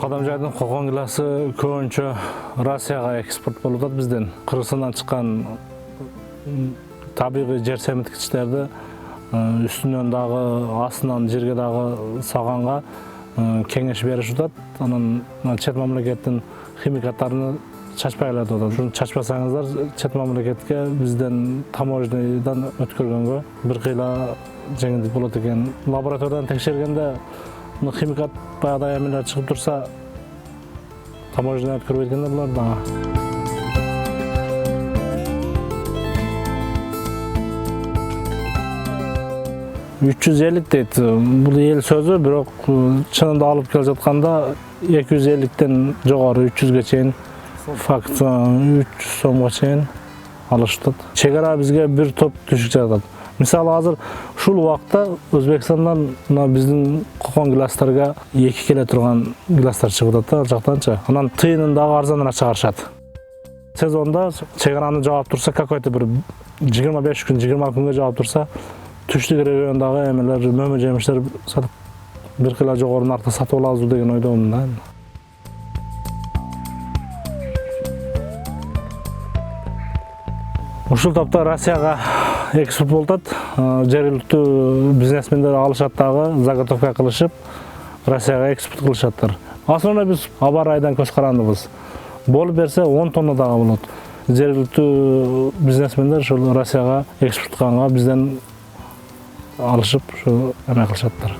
Кадамжайдын кокон гиласы көбүнчө Россияга экспорт болуп атат бизден. Кыргызстандан чыккан табигый жер семирткичтерди үстүнөн дагы, астынан жерге дагы салганга кеңеш беришип атат. Анан чет мамлекеттин химикаттарын чачпайлар деп атат. Ушуну чачпасаңыздар, чет мамлекетке бизден таможнядан өткөргөнгө бир кыйла жеңилдик болот экен. Лабораториядан текшергенде химикат баягыдай эмелер чыгып турса, таможнядан өткөрбөйт экен да булар дагы. 350 дейт. Бул эл сөзү, бирок чынында алып келе жатканда 250ден жогору 300ге чейин факт 300 сомго чейин алышат. Чегара бизге бир топ түшүк жатат. Мисалы азыр ушул убакта Өзбекстандан биздин кокон гиластарга 2 келе турган гиластар чыгып атат да, ал жактанчы. Анан тыйынын дагы арзаныраак чыгарышат. Сезонда чегараны жаап турса, какой-то бир 25 күн, 20 күнгө жаап турса, түштүк региондагы эмелер, мөмө жемиштер сатып бир кыйла жогору наркта сатып алабыз деген ойдомун да. Ушул топто Россияга экспорт болуп атат. Жергиликтүү бизнесмендер алышат дагы, заготовка кылышып, Россияга экспорт кылышаттыр. Основной биз аба ырайдан көз карандыбыз. Болуп берсе 10 тонна дагы болот. Жергиликтүү бизнесмендер ушул Россияга экспорт кылганга бизден алышып, ушу эме кылышаттыр.